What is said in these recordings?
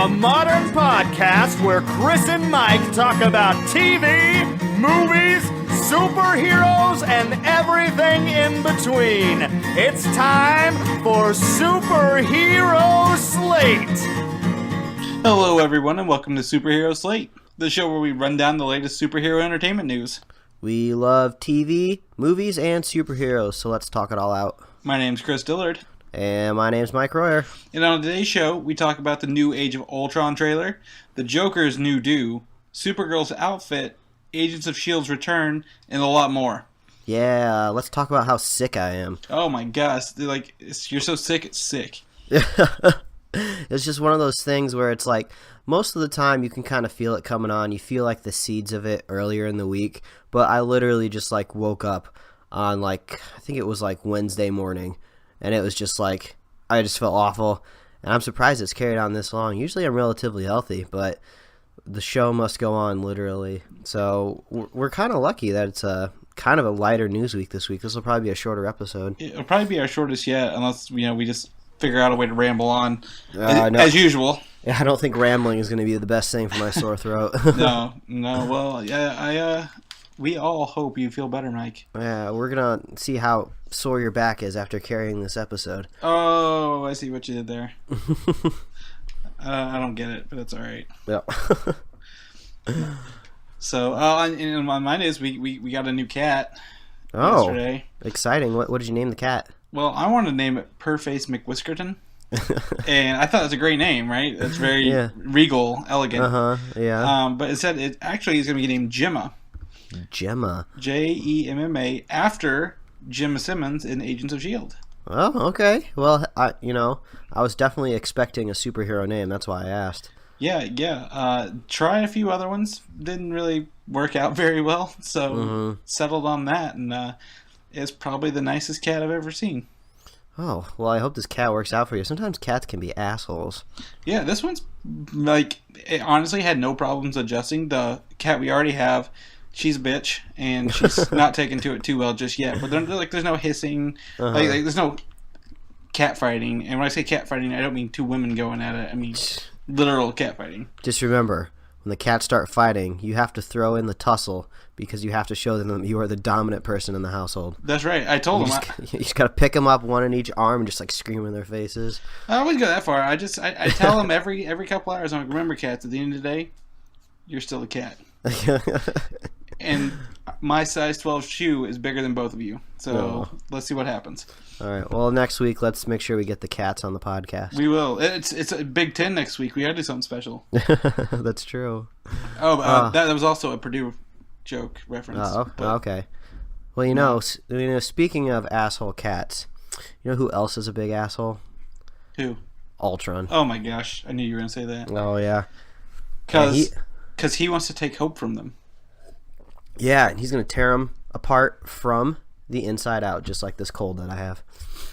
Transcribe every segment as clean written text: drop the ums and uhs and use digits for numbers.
a modern podcast where Chris and Mike talk about TV, movies, superheroes, and everything in between. It's time for Superhero Slate. Hello, everyone, and welcome to Superhero Slate, the show where we run down the latest superhero entertainment news. We love TV, movies, and superheroes, so let's talk it all out. My name's Chris Dillard. And my name's Mike Royer. And on today's show, we talk about the new Age of Ultron trailer, the Joker's new do, Supergirl's outfit, Agents of S.H.I.E.L.D.'s return, and a lot more. Yeah, let's talk about how sick I am. Oh my gosh, you're so sick, it's sick. It's just one of those things where it's like, most of the time you can kind of feel it coming on. You feel like the seeds of it earlier in the week. But I literally just like woke up on I think it was like Wednesday morning. And it was just like, I just felt awful. And I'm surprised it's carried on this long. Usually I'm relatively healthy, but the show must go on, literally. So we're kind of lucky that it's kind of a lighter news week this week. This will probably be a shorter episode. It'll probably be our shortest yet, unless we just figure out a way to ramble on, No. as usual. Yeah, I don't think rambling is going to be the best thing for my sore throat. No. Well, yeah, we all hope you feel better, Mike. Yeah, we're going to see how sore your back is after carrying this episode. Oh, I see what you did there. I don't get it, but it's all right. Yep. So, and mine is we got a new cat yesterday. Exciting. What did you name the cat? Well, I wanted to name it Perface McWhiskerton. And I thought it was a great name, right? It's very regal, elegant. Yeah. But it said it actually is going to be named Gemma. Gemma. Jemma, after Jim Simmons in Agents of S.H.I.E.L.D. Oh, okay. Well, I was definitely expecting a superhero name. That's why I asked. Yeah. Tried a few other ones. Didn't really work out very well. So settled on that. And it's probably the nicest cat I've ever seen. Oh, well, I hope this cat works out for you. Sometimes cats can be assholes. Yeah, this one's, it honestly had no problems adjusting. The cat we already have, she's a bitch, and she's not taken to it too well just yet. But there's no hissing. There's no cat fighting. And when I say cat fighting, I don't mean two women going at it. I mean literal cat fighting. Just remember, when the cats start fighting, you have to throw in the tussle because you have to show them you are the dominant person in the household. That's right. I told them. You just got to pick them up, one in each arm, and just scream in their faces. I always go that far. I tell them every couple hours, I'm like, remember, cats, at the end of the day, you're still a cat. And my size 12 shoe is bigger than both of you. So let's see what happens. All right. Well, next week, let's make sure we get the cats on the podcast. We will. It's a Big Ten next week. We got to do something special. That's true. That was also a Purdue joke reference. Okay. Well, speaking of asshole cats, you know who else is a big asshole? Who? Ultron. Oh my gosh, I knew you were going to say that. Oh, yeah. Because he wants to take hope from them. Yeah, and he's going to tear them apart from the inside out, just like this cold that I have.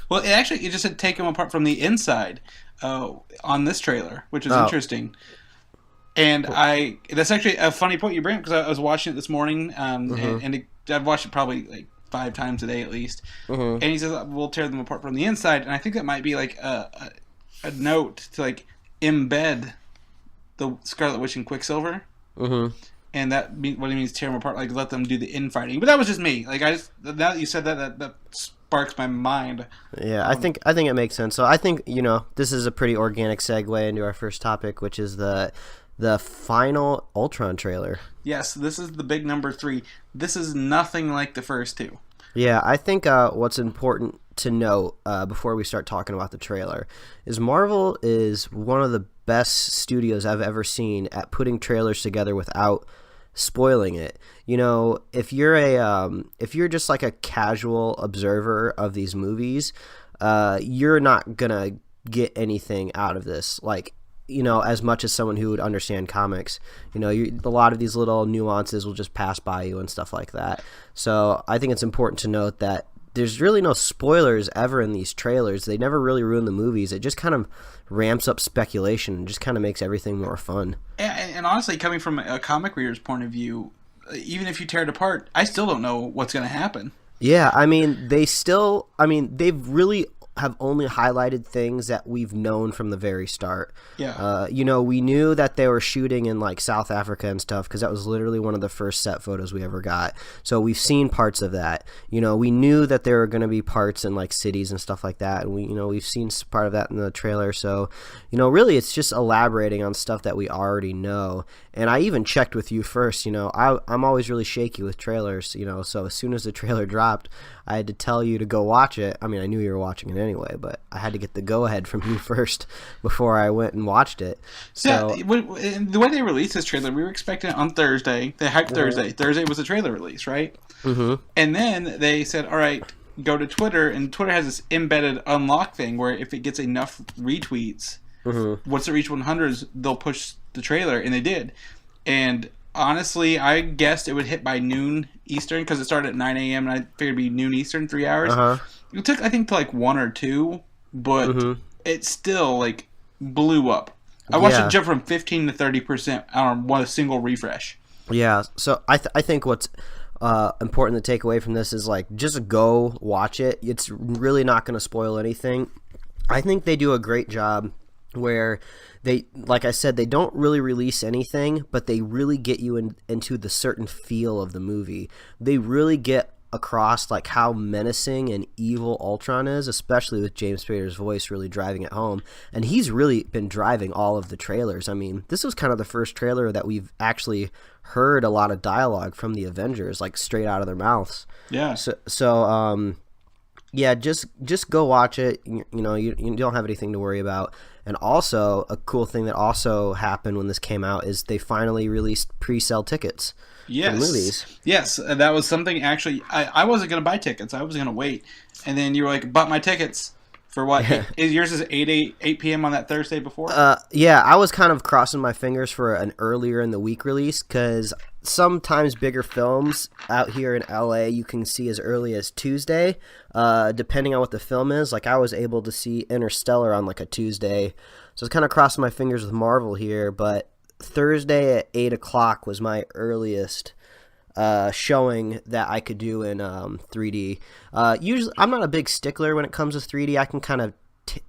Well, it just said take them apart from the inside on this trailer, which is interesting. And that's actually a funny point you bring up, because I was watching it this morning, and I've watched it probably 5 times a day at least. And he says, we'll tear them apart from the inside. And I think that might be a note to embed the Scarlet Witch and Quicksilver. And what he means, tear them apart, let them do the infighting. But that was just me. Now that you said that sparks my mind. Yeah, I think it makes sense. So I think this is a pretty organic segue into our first topic, which is the final Ultron trailer. Yes, this is the big number 3. This is nothing like the first 2. Yeah, I think what's important to note before we start talking about the trailer is Marvel is one of the best studios I've ever seen at putting trailers together without spoiling it. If you're just a casual observer of these movies, you're not gonna get anything out of this as much as someone who would understand comics. A lot of these little nuances will just pass by you and stuff like that. So I think it's important to note that there's really no spoilers ever in these trailers. They never really ruin the movies. It just kind of ramps up speculation and just kind of makes everything more fun. And honestly, coming from a comic reader's point of view, even if you tear it apart, I still don't know what's going to happen. Yeah, they've really have only highlighted things that we've known from the very start. Yeah. We knew that they were shooting in like South Africa and stuff because that was literally one of the first set photos we ever got. So we've seen parts of that. We knew that there were going to be parts in like cities and stuff like that, and we've seen part of that in the trailer. So, really it's just elaborating on stuff that we already know. And I even checked with you first. I'm always really shaky with trailers. So as soon as the trailer dropped, I had to tell you to go watch it. I mean, I knew you were watching it anyway, but I had to get the go-ahead from you first before I went and watched it. So yeah, the way they released this trailer, we were expecting it on Thursday. They hyped Thursday. Thursday was the trailer release, right? Mm-hmm. And then they said, all right, go to Twitter, and Twitter has this embedded unlock thing where if it gets enough retweets, once it reaches 100, they'll push the trailer, and they did. And honestly, I guessed it would hit by noon Eastern because it started at 9 a.m. and I figured it'd be noon Eastern, 3 hours. It took, I think, to like 1 or 2, but it still like blew up. I watched it jump from 15 to 30% on one single refresh. Yeah, so I think what's important to take away from this is like just go watch it. It's really not going to spoil anything. I think they do a great job where they, like I said, they don't really release anything, but they really get you into the certain feel of the movie. They really get across like how menacing and evil Ultron is, especially with James Spader's voice really driving it home. And he's really been driving all of the trailers. I mean, this was kind of the first trailer that we've actually heard a lot of dialogue from the Avengers, like straight out of their mouths. Yeah. So yeah, just go watch it. You don't have anything to worry about. And also, a cool thing that also happened when this came out is they finally released pre-sale tickets for the movies. Yes, that was something actually. I wasn't going to buy tickets. I was going to wait. And then you were like, bought my tickets for what? Yours is 8 p.m. on that Thursday before? Yeah, I was kind of crossing my fingers for an earlier in the week release because sometimes bigger films out here in LA you can see as early as Tuesday, depending on what the film is. Like I was able to see Interstellar on like a Tuesday, so I was kind of crossing my fingers with Marvel here, but Thursday at 8 o'clock was my earliest showing that I could do in 3D. Usually, I'm not a big stickler when it comes to 3D. I can kind of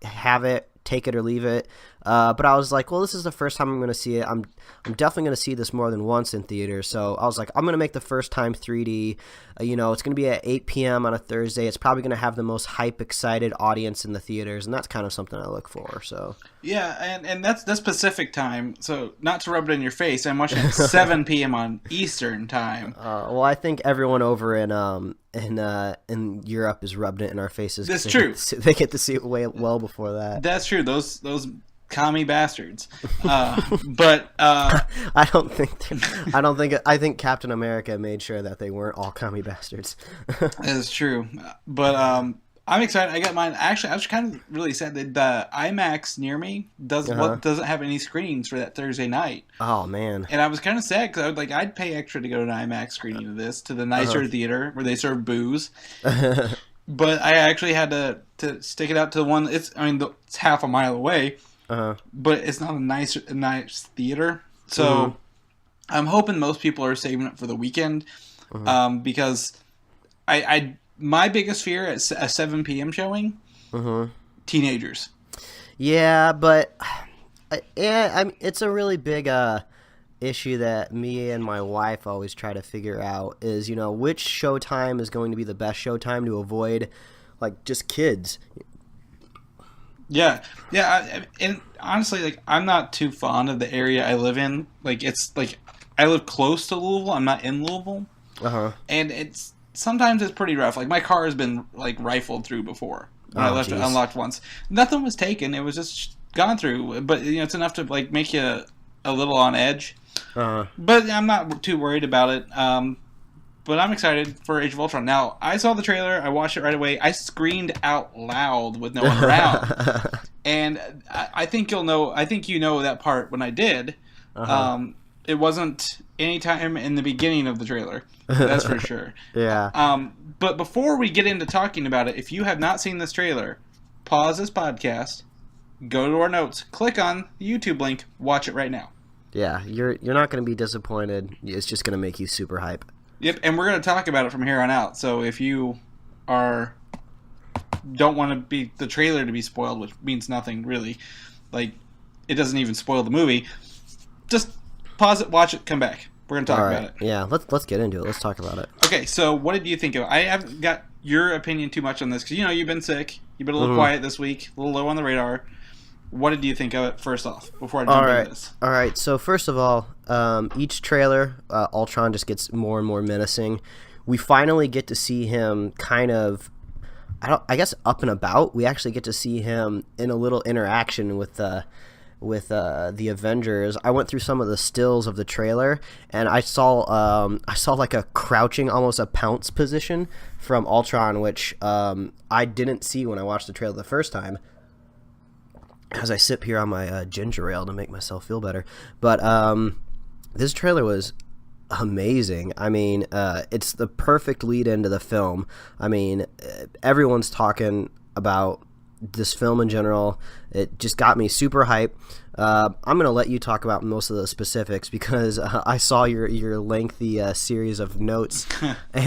have it, take it or leave it. But I was like, well, this is the first time I'm going to see it. I'm definitely going to see this more than once in theaters. So I was like, I'm going to make the first time 3D. It's going to be at 8 p.m. on a Thursday. It's probably going to have the most hype, excited audience in the theaters, and that's kind of something I look for. So yeah, and that's Pacific time. So not to rub it in your face, I'm watching at 7 p.m. on Eastern time. Well, I think everyone over in Europe is rubbing it in our faces. That's true. They get to see it well before that. That's true. Those commie bastards. But I think Captain America made sure that they weren't all commie bastards. That is true. But I'm excited. I got mine. Actually, I was kind of really sad that the IMAX near me doesn't have any screenings for that Thursday night. Oh man! And I was kind of sad because I'd pay extra to go to an IMAX screening of this, to the nicer theater where they serve booze. But I actually had to stick it out to the one. It's half a mile away. But it's not a nice theater. So I'm hoping most people are saving it for the weekend, because my biggest fear at a 7 p.m. showing, teenagers. Yeah, but it's a really big issue that me and my wife always try to figure out is, which showtime is going to be the best showtime to avoid, like, just kids. Yeah, and honestly, like, I'm not too fond of the area I live in. Like, it's like I live close to Louisville. I'm not in Louisville, and sometimes it's pretty rough. Like, my car has been like rifled through before when I left it unlocked once. Nothing was taken; it was just gone through. But it's enough to like make you a little on edge. But I'm not too worried about it. But I'm excited for Age of Ultron. Now, I saw the trailer. I watched it right away. I screamed out loud with no one around. And I think you know that part when I did. It wasn't any time in the beginning of the trailer. That's for sure. Yeah. But before we get into talking about it, if you have not seen this trailer, pause this podcast, go to our notes, click on the YouTube link, watch it right now. Yeah, you're not going to be disappointed. It's just going to make you super hype. Yep, and we're going to talk about it from here on out. So if you are don't want the trailer to be spoiled, which means nothing really. Like, it doesn't even spoil the movie. Just pause it, watch it, come back. We're gonna talk about it. Yeah, let's get into it. Let's talk about it. Okay, so what did you think of it? I haven't got your opinion too much on this because you've been sick. You've been a little quiet this week, a little low on the radar. What did you think of it first off before I jump into this? All right. So first of all, each trailer, Ultron just gets more and more menacing. We finally get to see him kind of, I guess, up and about. We actually get to see him in a little interaction with the Avengers. I went through some of the stills of the trailer, and I saw like a crouching, almost a pounce position from Ultron, which I didn't see when I watched the trailer the first time. As I sip here on my ginger ale to make myself feel better, but this trailer was amazing. I mean, it's the perfect lead into the film. I mean, everyone's talking about this film in general. It just got me super hype. I'm going to let you talk about most of the specifics because I saw your lengthy series of notes,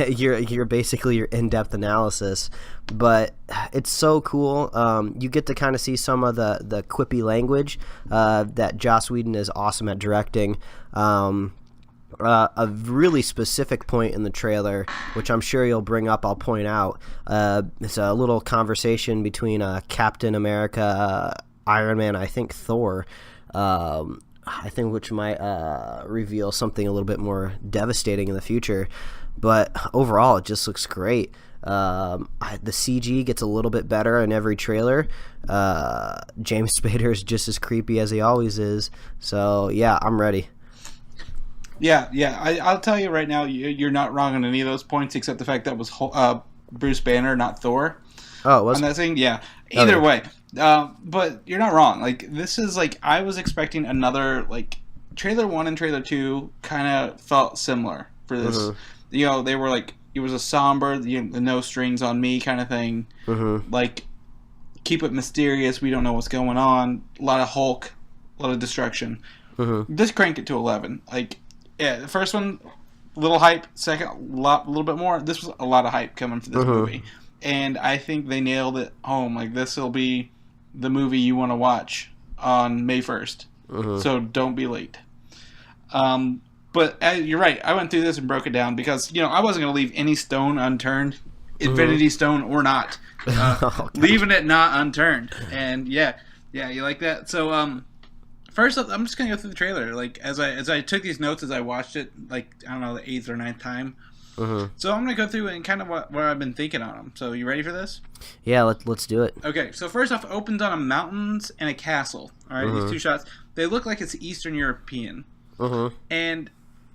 your basically your in-depth analysis. But it's so cool. You get to kind of see some of the quippy language that Joss Whedon is awesome at directing. A really specific point in the trailer, which I'm sure you'll bring up, I'll point out. It's a little conversation between Captain America, Iron Man, I think Thor, which might reveal something a little bit more devastating in the future. But overall, it just looks great. The CG gets a little bit better in every trailer. James Spader is just as creepy as he always is. So, yeah, I'm ready. Yeah. I'll tell you right now, you're not wrong on any of those points, except the fact that was Bruce Banner, not Thor. Oh, was on that thing? Yeah. Either way, but you're not wrong. Like, this is like, I was expecting another, like, trailer 1 and trailer 2 kind of felt similar for this. Mm-hmm. They were like, it was a somber, the no strings on me kind of thing. Mm-hmm. Like, keep it mysterious. We don't know what's going on. A lot of Hulk, a lot of destruction. Mm-hmm. Just crank it to 11. Like, yeah, the first one, a little hype. Second, a little bit more. This was a lot of hype coming for this movie. And I think they nailed it home. Like, this will be the movie you want to watch on May 1st. So don't be late. But you're right. I went through this and broke it down because, I wasn't going to leave any stone unturned, Infinity Stone or not. Leaving it not unturned. And, yeah, you like that? So, first up, I'm just going to go through the trailer. Like, as I took these notes as I watched it, like, I don't know, the 8th or 9th time. So I'm going to go through and kind of what I've been thinking on them. So you ready for this? Yeah, let's do it. Okay, so first off, it opens on a mountains and a castle. All right, these two shots. They look like it's Eastern European. And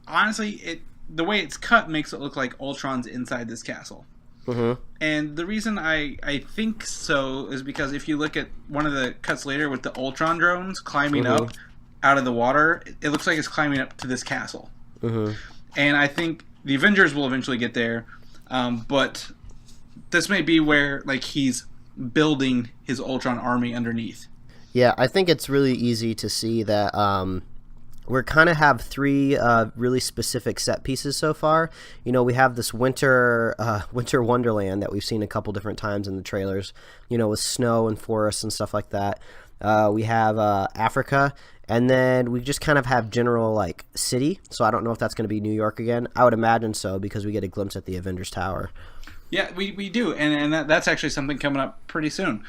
honestly, the way it's cut makes it look like Ultron's inside this castle. And the reason I think so is because if you look at one of the cuts later with the Ultron drones climbing up out of the water, it looks like it's climbing up to this castle. And I think the Avengers will eventually get there, but this may be where like he's building his Ultron army underneath. Yeah, I think it's really easy to see that we kind of have three really specific set pieces so far. We have this winter wonderland that we've seen a couple different times in the trailers, with snow and forests and stuff like that. We have Africa, and then we just kind of have general, like, city. So I don't know if that's going to be New York again. I would imagine so because we get a glimpse at the Avengers Tower. Yeah, we do, and that's actually something coming up pretty soon.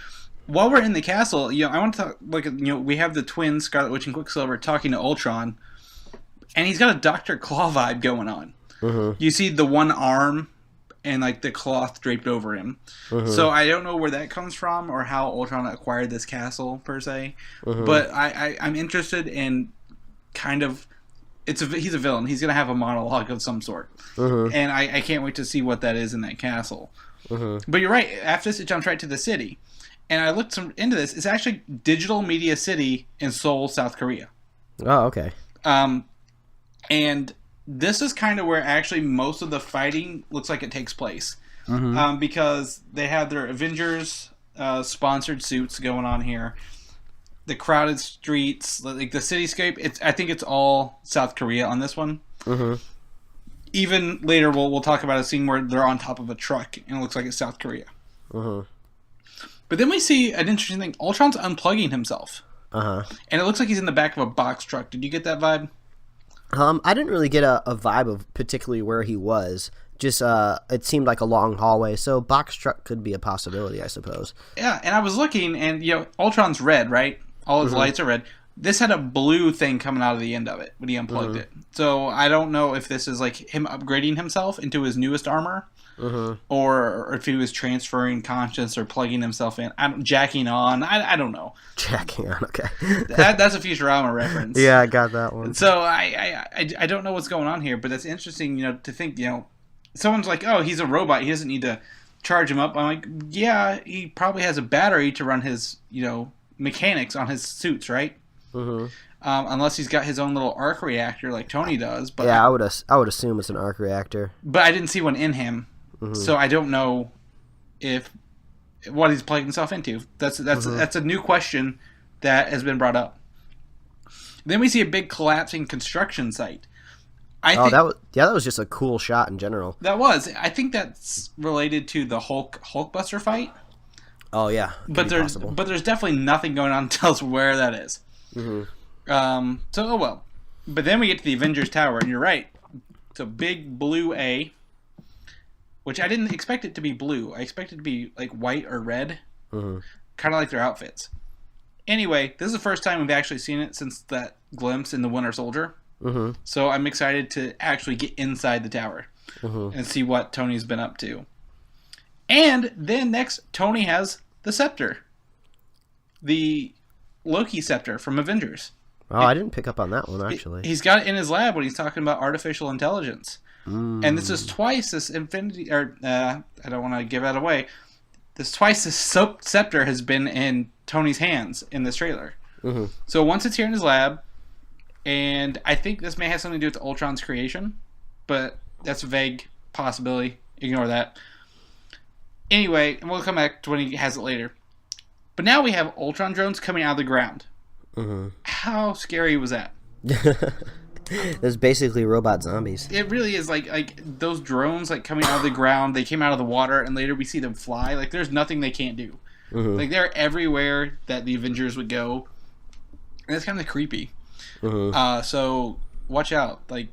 While we're in the castle, I want to talk, like, we have the twins, Scarlet Witch and Quicksilver, talking to Ultron, and he's got a Dr. Claw vibe going on. You see the one arm and, like, the cloth draped over him. So I don't know where that comes from or how Ultron acquired this castle, per se. But I'm interested in kind of... he's a villain. He's going to have a monologue of some sort. And I can't wait to see what that is in that castle. But you're right. After this, it jumps right to the city. And I looked into this. It's actually Digital Media City in Seoul, South Korea. Oh, okay. And this is kind of where actually most of the fighting looks like it takes place. Because they have their Avengers sponsored suits going on here. The crowded streets, like the cityscape. I think it's all South Korea on this one. Even later, we'll talk about a scene where they're on top of a truck and it looks like it's South Korea. But then we see an interesting thing. Ultron's unplugging himself. Uh-huh. And it looks like he's in the back of a box truck. Did you get that vibe? I didn't really get a vibe of particularly where he was. Just it seemed like a long hallway, so box truck could be a possibility, I suppose. Yeah, and I was looking, and Ultron's red, right? All his lights are red. This had a blue thing coming out of the end of it when he unplugged it. So I don't know if this is like him upgrading himself into his newest armor, or if he was transferring conscience or plugging himself in. Jacking on. I don't know. Jacking on, okay. That's a Futurama reference. Yeah, I got that one. So I don't know what's going on here, but that's interesting, to think, someone's like, oh, he's a robot. He doesn't need to charge him up. I'm like, yeah, he probably has a battery to run his, mechanics on his suits, right? Unless he's got his own little arc reactor like Tony does. But yeah, I would assume it's an arc reactor. But I didn't see one in him, so I don't know what he's plugged himself into. That's a new question that has been brought up. Then we see a big collapsing construction site. That was just a cool shot in general. That was. I think that's related to the Hulkbuster fight. Oh yeah, but there's definitely nothing going on to tell us where that is. So oh well. But then we get to the Avengers Tower, and you're right. It's a big blue A, which I didn't expect it to be blue. I expected it to be like white or red, kind of like their outfits. Anyway, this is the first time we've actually seen it since that glimpse in the Winter Soldier. So I'm excited to actually get inside the tower and see what Tony's been up to. And then next, Tony has the scepter. The Loki scepter from Avengers. Oh, I didn't pick up on that one, actually. He's got it in his lab when he's talking about artificial intelligence. And this is twice this infinity... I don't want to give that away. This scepter has been in Tony's hands in this trailer. So once it's here in his lab, and I think this may have something to do with Ultron's creation, but that's a vague possibility. Ignore that. Anyway, and we'll come back to when he has it later. But now we have Ultron drones coming out of the ground. How scary was that? There's basically robot zombies. It really is like those drones coming out of the ground. They came out of the water, and later we see them fly. Like there's nothing they can't do. Like they're everywhere that the Avengers would go, and it's kind of creepy. So watch out. Like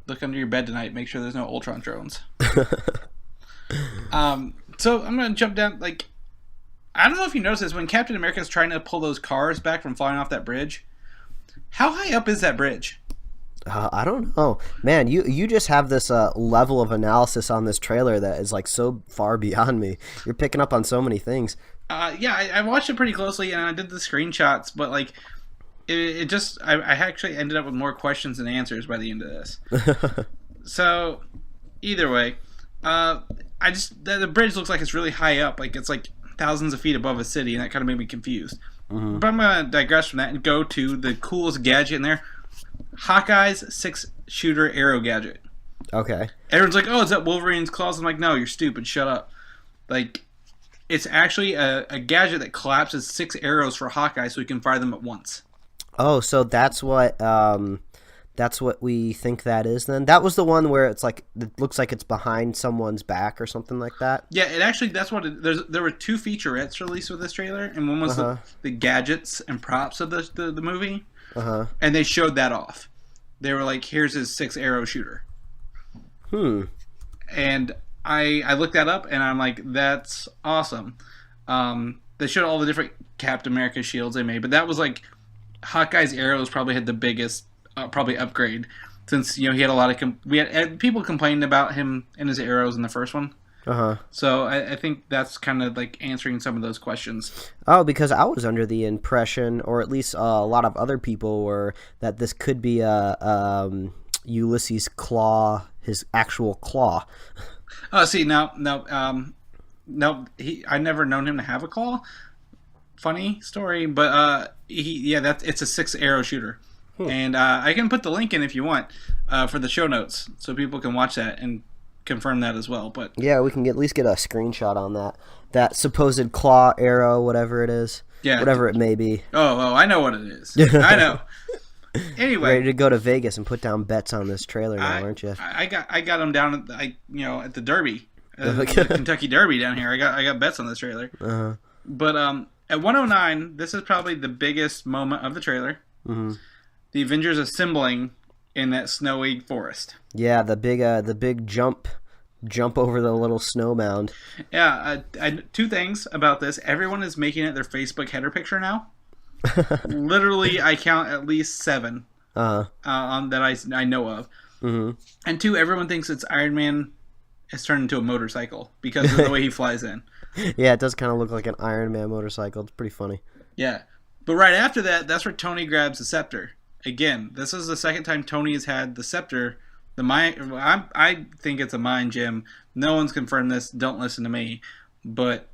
look under your bed tonight. Make sure there's no Ultron drones. So I'm gonna jump down. Like I don't know if you noticed this when Captain America's trying to pull those cars back from flying off that bridge. How high up is that bridge? I don't know, man. You just have this level of analysis on this trailer that is like so far beyond me. You're picking up on so many things. Yeah, I watched it pretty closely and I did the screenshots, but like it just I actually ended up with more questions than answers by the end of this. So either way, the bridge looks like it's really high up, like it's like thousands of feet above a city, and that kind of made me confused. But I'm gonna digress from that and go to the coolest gadget in there. Hawkeye's 6-shooter arrow gadget. Okay. Everyone's like, oh, is that Wolverine's claws? I'm like, no, you're stupid. Shut up. Like, it's actually a gadget that collapses 6 arrows for Hawkeye so he can fire them at once. Oh, so that's what we think that is then? That was the one where it's like, it looks like it's behind someone's back or something like that? Yeah, it actually, that's what there were 2 featurettes released with this trailer, and one was the gadgets and props of the movie. And they showed that off. They were like, here's his 6-arrow shooter. And I looked that up, and I'm like, that's awesome. They showed all the different Captain America shields they made, but that was like, Hawkeye's arrows probably had the biggest probably upgrade, since he had a lot of we had people complaining about him and his arrows in the first one. So I think that's kind of like answering some of those questions. Oh, because I was under the impression, or at least a lot of other people were, that this could be Ulysses' claw, his actual claw. Oh, see, no, I never known him to have a claw. Funny story, but it's a 6-arrow shooter. And I can put the link in if you want for the show notes, so people can watch that and confirm that as well. But yeah, we can at least get a screenshot on that supposed claw arrow, whatever it is. Yeah, whatever it may be. Oh, I know what it is. I know. Anyway, ready to go to Vegas and put down bets on this trailer now, aren't you? I got them down at the Derby. the Kentucky Derby down here. I got bets on this trailer. Uh-huh. But at 109, this is probably the biggest moment of the trailer. Mm-hmm. The Avengers assembling in that snowy forest. Yeah, the big jump over the little snow mound. Yeah, two things about this. Everyone is making it their Facebook header picture now. Literally, I count at least 7 that I know of. Mm-hmm. And 2, everyone thinks it's Iron Man has turned into a motorcycle because of the way he flies in. Yeah, it does kind of look like an Iron Man motorcycle. It's pretty funny. Yeah. But right after that, that's where Tony grabs the scepter. Again, this is the second time Tony has had the scepter. I think it's a mind gem. No one's confirmed this. Don't listen to me. But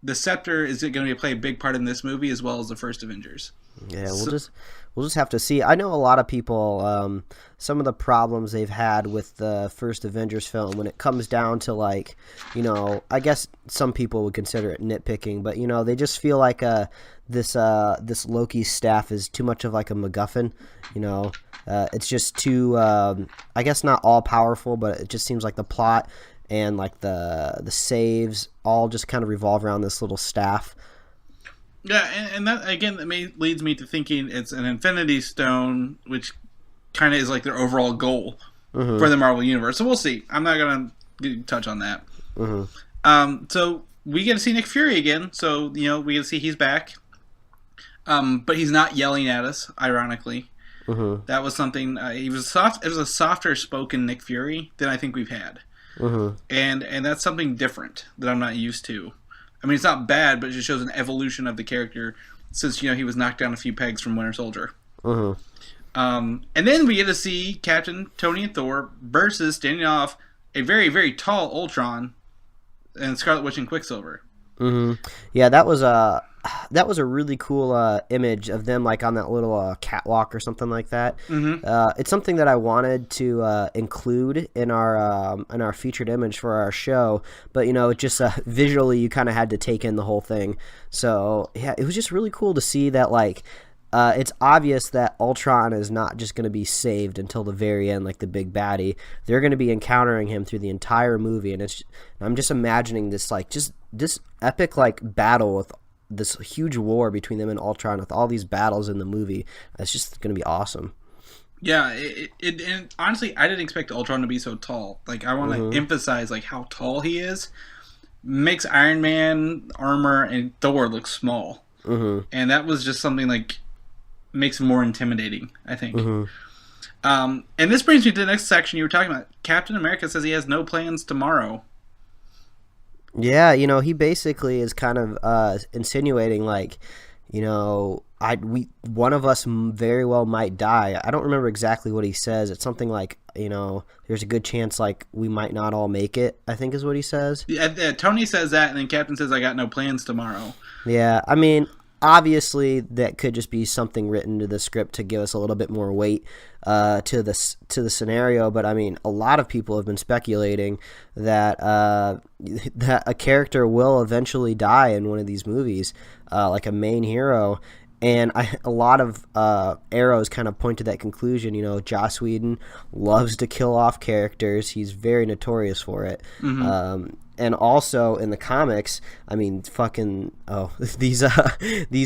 the scepter is going to play a big part in this movie as well as the first Avengers. Yeah, we'll just have to see. I know a lot of people, some of the problems they've had with the first Avengers film when it comes down to, like, you know, I guess some people would consider it nitpicking, but, you know, they just feel like this Loki staff is too much of like a MacGuffin. You know, it's just too, I guess not all powerful, but it just seems like the plot and like the saves all just kind of revolve around this little staff. Yeah, and that, again, leads me to thinking it's an Infinity Stone, which kind of is like their overall goal for the Marvel Universe. So we'll see. I'm not going to touch on that. So we get to see Nick Fury again. So, you know, we get to see he's back. But he's not yelling at us, ironically. That was something, it was a softer spoken Nick Fury than I think we've had. And that's something different that I'm not used to. I mean, it's not bad, but it just shows an evolution of the character since, you know, he was knocked down a few pegs from Winter Soldier. And then we get to see Captain Tony and Thor versus, standing off, a very, very tall Ultron and Scarlet Witch and Quicksilver. Yeah, that was a really cool image of them, like on that little catwalk or something like that. It's something that I wanted to include in our featured image for our show, but you know, it just visually you kind of had to take in the whole thing. So yeah, it was just really cool to see that, like, it's obvious that Ultron is not just going to be saved until the very end, like the big baddie. They're going to be encountering him through the entire movie, and I'm just imagining this, like, just this epic, like, battle with this huge war between them and Ultron with all these battles in the movie. It's just going to be awesome. Yeah, and honestly, I didn't expect Ultron to be so tall. Like, I want to emphasize, like, how tall he is. Makes Iron Man armor and Thor look small. And that was just something, like, makes him more intimidating, I think. And this brings me to the next section you were talking about. Captain America says he has no plans tomorrow. Yeah, you know, he basically is kind of insinuating, like, you know, one of us very well might die. I don't remember exactly what he says. It's something like, you know, there's a good chance, like, we might not all make it, I think is what he says. Yeah, Tony says that, and then Captain says, I got no plans tomorrow. Yeah, I mean, obviously that could just be something written to the script to give us a little bit more weight to the scenario, but I mean, a lot of people have been speculating that that a character will eventually die in one of these movies, like a main hero. And a lot of arrows kind of point to that conclusion. You know, Joss Whedon loves to kill off characters. He's very notorious for it. And also in the comics, I mean, these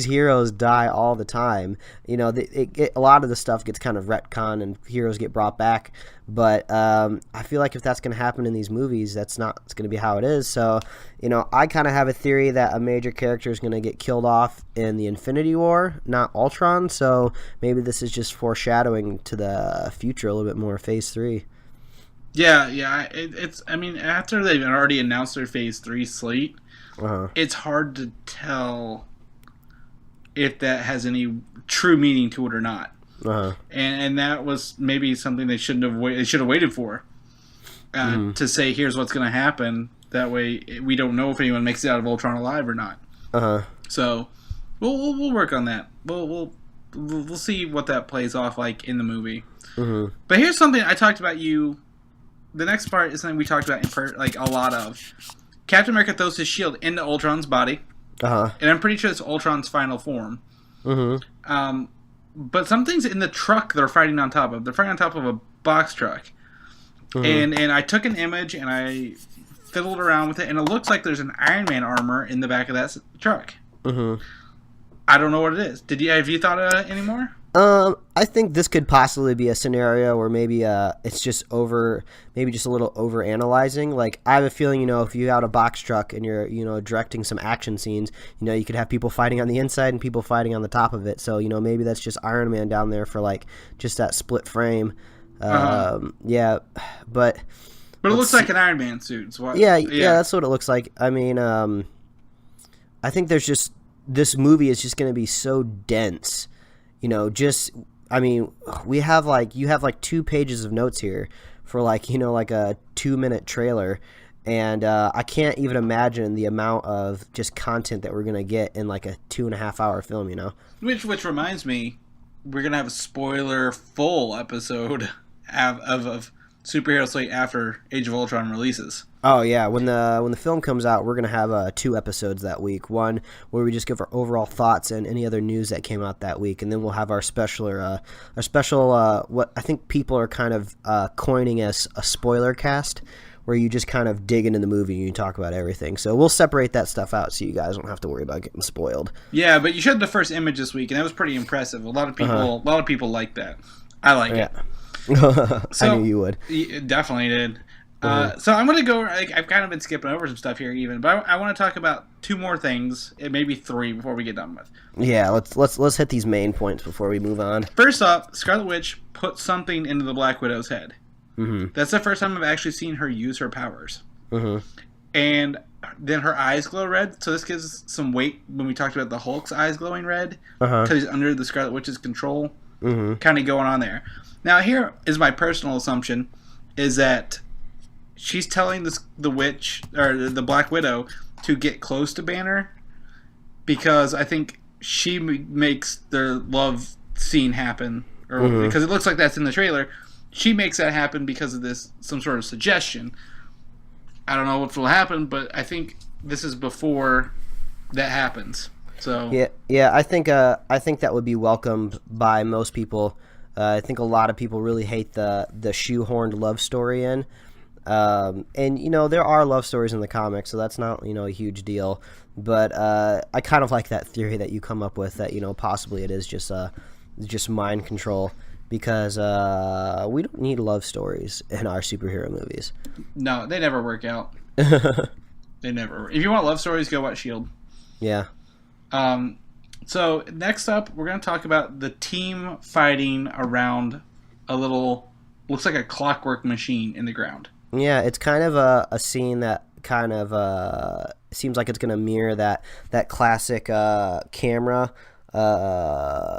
heroes die all the time. You know, a lot of the stuff gets kind of retconned and heroes get brought back. But I feel like if that's going to happen in these movies, it's going to be how it is. So, you know, I kind of have a theory that a major character is going to get killed off in the Infinity War, not Ultron. So maybe this is just foreshadowing to the future a little bit more, Phase 3. Yeah. It's. I mean, after they've already announced their Phase 3 slate, it's hard to tell if that has any true meaning to it or not. And that was maybe something they should have waited for to say, here's what's going to happen. That way, we don't know if anyone makes it out of Ultron alive or not. So we'll work on that. We'll see what that plays off like in the movie. But here's something I talked about you. The next part is something we talked about like a lot of. Captain America throws his shield into Ultron's body, and I'm pretty sure it's Ultron's final form. But something's in the truck they're fighting on top of. They're fighting on top of a box truck, and I took an image and I fiddled around with it, and it looks like there's an Iron Man armor in the back of that truck. Mm-hmm. I don't know what it is. Have you thought of any more? I think this could possibly be a scenario where maybe it's just a little over analyzing. Like, I have a feeling, if you got a box truck and you're, directing some action scenes, you could have people fighting on the inside and people fighting on the top of it. So, maybe that's just Iron Man down there for like just that split frame. Yeah, but it looks like an Iron Man suit. So yeah, that's what it looks like. I mean, I think this movie is just going to be so dense. You have like 2 pages of notes here for like a 2-minute trailer, and I can't even imagine the amount of just content that we're gonna get in like a 2.5-hour film. Which reminds me, we're gonna have a spoiler full episode of Superhero Slate after Age of Ultron releases. Oh yeah, when the film comes out, we're gonna have 2 episodes that week. One where we just give our overall thoughts and any other news that came out that week, and then we'll have our special what I think people are kind of coining as a spoiler cast, where you just kind of dig into the movie and you talk about everything. So we'll separate that stuff out so you guys don't have to worry about getting spoiled. Yeah, but you showed the first image this week, and that was pretty impressive. A lot of people like that. I like it. I knew you would. Definitely did. So I'm going to go, I've kind of been skipping over some stuff here even, but I want to talk about 2 more things, maybe 3 before we get done with. Yeah, let's hit these main points before we move on. First off, Scarlet Witch put something into the Black Widow's head. Mm-hmm. That's the first time I've actually seen her use her powers. Mm-hmm. And then her eyes glow red, so this gives some weight when we talked about the Hulk's eyes glowing red, because he's under the Scarlet Witch's control, kind of going on there. Now here is my personal assumption, is that she's telling the witch, or the Black Widow, to get close to Banner, because I think she makes their love scene happen, or because it looks like that's in the trailer. She makes that happen because of some sort of suggestion. I don't know what will happen, but I think this is before that happens. So yeah, I think that would be welcomed by most people. I think a lot of people really hate the shoehorned love story in. And there are love stories in the comics, so that's not a huge deal, but I kind of like that theory that you come up with, that possibly it is just mind control, because we don't need love stories in our superhero movies. No, they never work out. They never. If you want love stories, go watch S.H.I.E.L.D. Yeah. So next up, we're going to talk about the team fighting around a little, looks like a clockwork machine in the ground. Yeah, it's kind of a scene that kind of seems like it's going to mirror that classic camera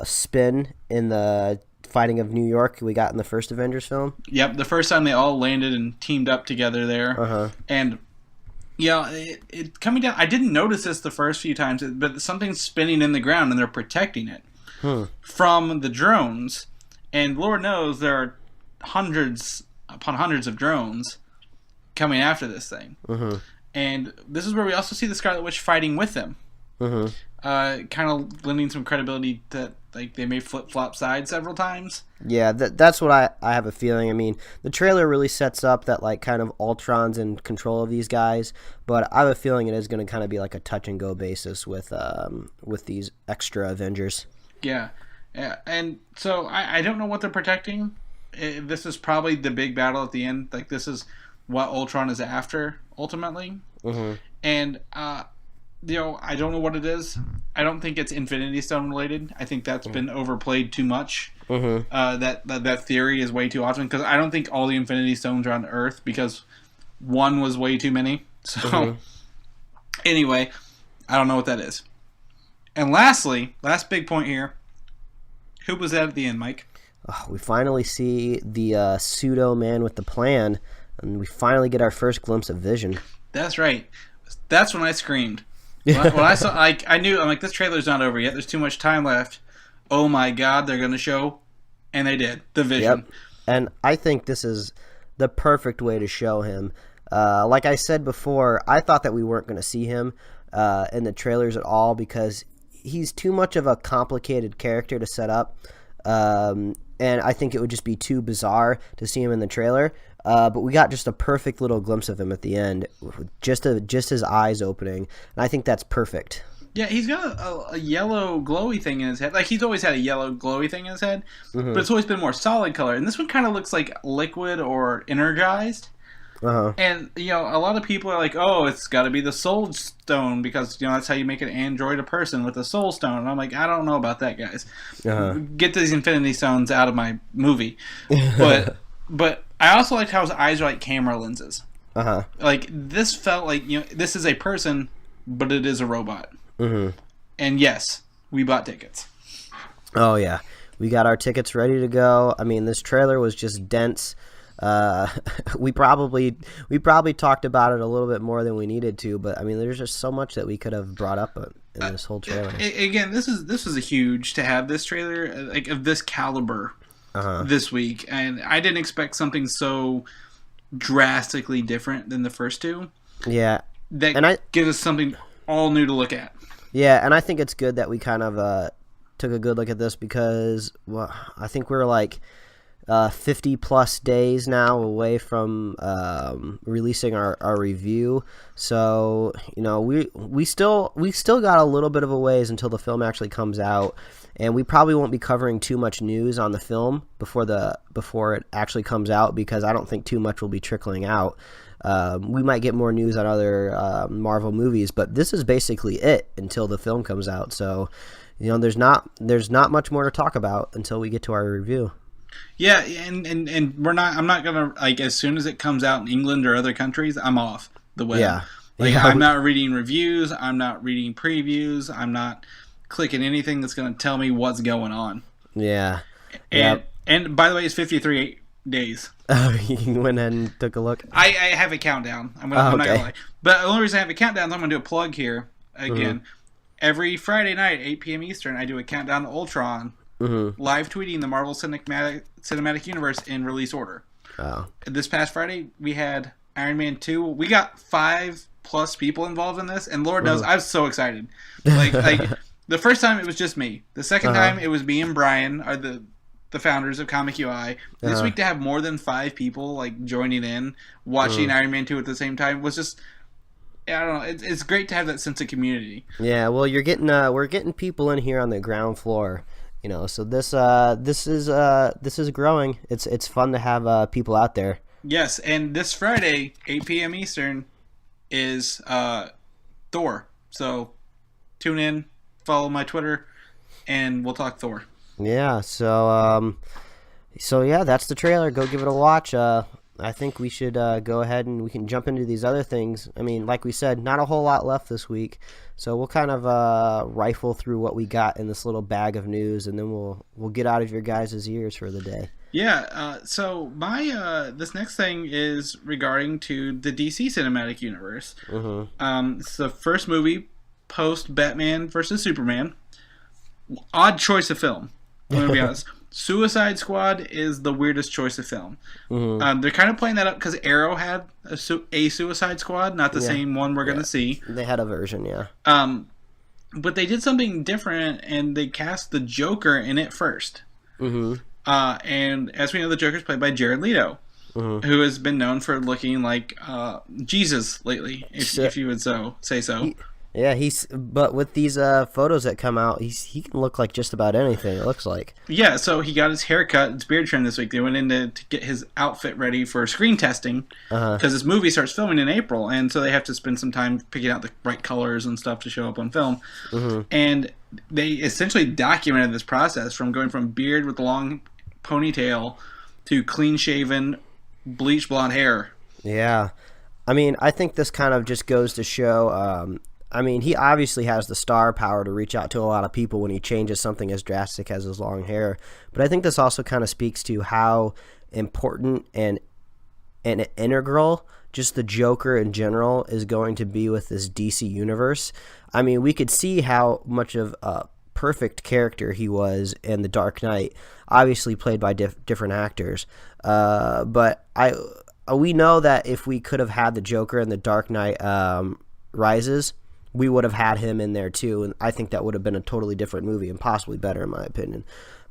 spin in the fighting of New York we got in the first Avengers film. Yep, the first time they all landed and teamed up together there. And it coming down, I didn't notice this the first few times, but something's spinning in the ground and they're protecting it from the drones. And Lord knows there are hundreds upon hundreds of drones coming after this thing. And this is where we also see the Scarlet Witch fighting with them. Kind of lending some credibility that they may flip-flop sides several times. Yeah, that's what I have a feeling. I mean, the trailer really sets up that kind of Ultron's in control of these guys, but I have a feeling it is going to kind of be like a touch-and-go basis with these extra Avengers. Yeah, and so I don't know what they're protecting. This is probably the big battle at the end. This is what Ultron is after, ultimately. And I don't know what it is. I don't think it's Infinity Stone related. I think that's been overplayed too much. That theory is way too often, because I don't think all the Infinity Stones are on Earth, because one was way too many. So anyway, I don't know what that is. And lastly, last big point here. Who was that at the end, Mike? We finally see the pseudo man with the plan, and we finally get our first glimpse of Vision. That's right. That's when I screamed. When I saw, I knew, I'm like, this trailer's not over yet. There's too much time left. Oh my God, they're going to show. And they did. The Vision. Yep. And I think this is the perfect way to show him. Like I said before, I thought that we weren't going to see him in the trailers at all, because he's too much of a complicated character to set up. And I think it would just be too bizarre to see him in the trailer. But we got just a perfect little glimpse of him at the end, just his eyes opening, and I think that's perfect. Yeah, he's got a yellow glowy thing in his head. Like, he's always had a yellow glowy thing in his head, but it's always been more solid color. And this one kind of looks like liquid or energized. And, a lot of people are like, oh, it's got to be the soul stone because, that's how you make an android a person with a soul stone. And I'm like, I don't know about that, guys. Get these Infinity Stones out of my movie. But I also liked how his eyes are like camera lenses. Like, this felt like, this is a person, but it is a robot. And yes, we bought tickets. Oh, yeah. We got our tickets ready to go. I mean, this trailer was just dense. We probably talked about it a little bit more than we needed to, but I mean, there's just so much that we could have brought up in this whole trailer. Again, this was a huge to have this trailer like of this caliber this week, and I didn't expect something so drastically different than the first two. Yeah, that gives us something all new to look at. Yeah, and I think it's good that we kind of took a good look at this because I think we're like 50 plus days now away from releasing our review. So, we still got a little bit of a ways until the film actually comes out, and we probably won't be covering too much news on the film before it actually comes out because I don't think too much will be trickling out. We might get more news on other Marvel movies, but this is basically it until the film comes out. So, there's not much more to talk about until we get to our review. Yeah, and I'm not gonna, like, as soon as it comes out in England or other countries, I'm off the web. Yeah. I'm not reading reviews, I'm not reading previews, I'm not clicking anything that's gonna tell me what's going on. Yeah. And by the way, it's 53 days. Oh, you went ahead and took a look? I have a countdown. I'm not gonna lie. But the only reason I have a countdown is I'm gonna do a plug here again. Every Friday night, 8 p.m. Eastern, I do a countdown to Ultron. Live tweeting the Marvel Cinematic Universe in release order. Oh. This past Friday, we had Iron Man 2. We got 5+ people involved in this, and Lord knows, I was so excited. Like the first time, it was just me. The second time, it was me and Brian, are the founders of ComicUI. This week, to have more than 5 people like joining in, watching Iron Man 2 at the same time was just... I don't know. It's great to have that sense of community. Yeah, well, we're getting people in here on the ground floor. So this is growing. It's fun to have people out there. Yes, and this Friday, 8 p.m. Eastern, is Thor. So tune in, follow my Twitter, and we'll talk Thor. Yeah. So yeah, that's the trailer. Go give it a watch. I think we should go ahead and we can jump into these other things. I mean, like we said, not a whole lot left this week. So we'll kind of rifle through what we got in this little bag of news, and then we'll get out of your guys' ears for the day. Yeah. So my this next thing is regarding to the DC Cinematic Universe. It's the first movie post Batman versus Superman. Odd choice of film. I'm gonna be honest. Suicide Squad is the weirdest choice of film. They're kind of playing that up because Arrow had a Suicide Squad, not the same one we're going to see. They had a version, yeah. But they did something different, and they cast the Joker in it first. And as we know, the Joker's played by Jared Leto, who has been known for looking like Jesus lately, if you would say so. Yeah, but with these photos that come out, he can look like just about anything, it looks like. Yeah, so he got his hair cut, his beard trimmed this week. They went in to get his outfit ready for screen testing, because this movie starts filming in April, and so they have to spend some time picking out the right colors and stuff to show up on film. And they essentially documented this process from going from beard with long ponytail to clean-shaven, bleach blonde hair. Yeah. I mean, I think this kind of just goes to show... I mean, he obviously has the star power to reach out to a lot of people when he changes something as drastic as his long hair. But I think this also kind of speaks to how important and integral just the Joker in general is going to be with this DC universe. I mean, we could see how much of a perfect character he was in The Dark Knight, obviously played by different actors. But we know that if we could have had the Joker in The Dark Knight Rises, we would have had him in there too, and I think that would have been a totally different movie and possibly better in my opinion.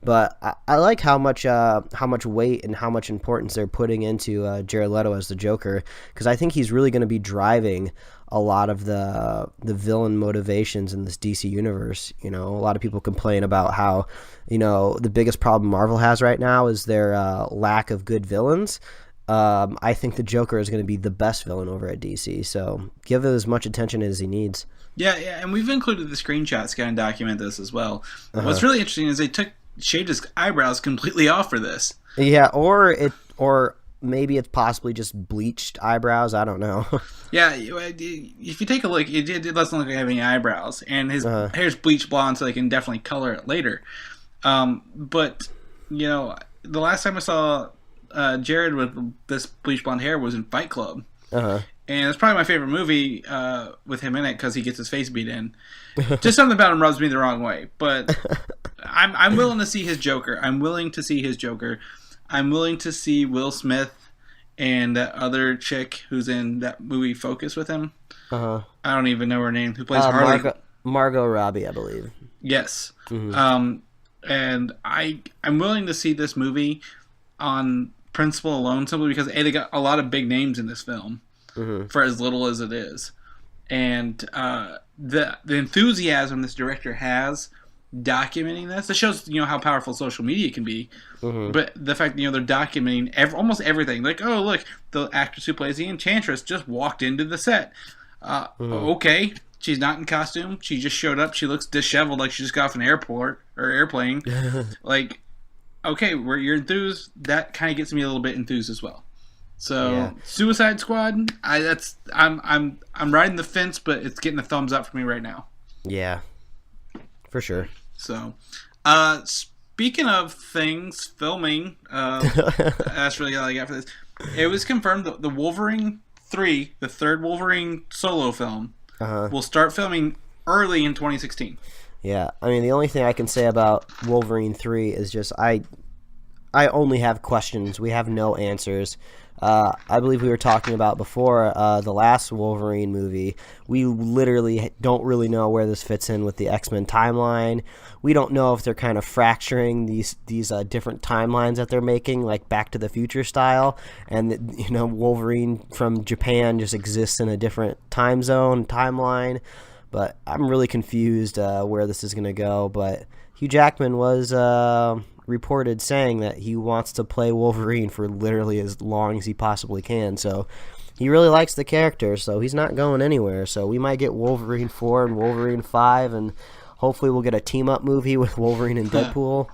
But I like how much weight and how much importance they're putting into Jared Leto as the Joker, because I think he's really going to be driving a lot of the villain motivations in this DC universe. A lot of people complain about how, the biggest problem Marvel has right now is their lack of good villains. I think the Joker is going to be the best villain over at DC, so give it as much attention as he needs. Yeah, and we've included the screenshots to kind of document this as well. What's really interesting is they shaved his eyebrows completely off for this. Yeah, or maybe it's possibly just bleached eyebrows. I don't know. Yeah, if you take a look, it doesn't look like having eyebrows, and his hair's bleached blonde, so they can definitely color it later. But the last time I saw Jared with this bleach blonde hair was in Fight Club. And it's probably my favorite movie with him in it because he gets his face beat in. Just something about him rubs me the wrong way. But I'm willing to see his Joker. I'm willing to see Will Smith and that other chick who's in that movie Focus with him. I don't even know her name. Who plays Harley? Margot Robbie, I believe. Yes. And I'm willing to see this movie on principle alone, simply because they got a lot of big names in this film. For as little as it is, and the enthusiasm this director has documenting this, it shows how powerful social media can be. But the fact that they're documenting almost everything, like, oh look, the actress who plays the Enchantress just walked into the set. Okay, she's not in costume, she just showed up, she looks disheveled like she just got off an airport or airplane. Like, okay, where you're enthused, that kind of gets me a little bit enthused as well. So yeah. Suicide Squad, I'm riding the fence, but it's getting a thumbs up for me right now. Yeah, for sure. So, speaking of things filming, that's really all I got for this. It was confirmed that the Wolverine 3, the third Wolverine solo film, will start filming early in 2016. Yeah, I mean, the only thing I can say about Wolverine 3 is just I only have questions. We have no answers. I believe we were talking about before the last Wolverine movie. We literally don't really know where this fits in with the X-Men timeline. We don't know if they're kind of fracturing these different timelines that they're making, like Back to the Future style, and Wolverine from Japan just exists in a different time zone, timeline. But I'm really confused where this is going to go. But Hugh Jackman was reported saying that he wants to play Wolverine for literally as long as he possibly can. So he really likes the character, so he's not going anywhere. So we might get Wolverine 4 and Wolverine 5, and hopefully we'll get a team-up movie with Wolverine and Deadpool.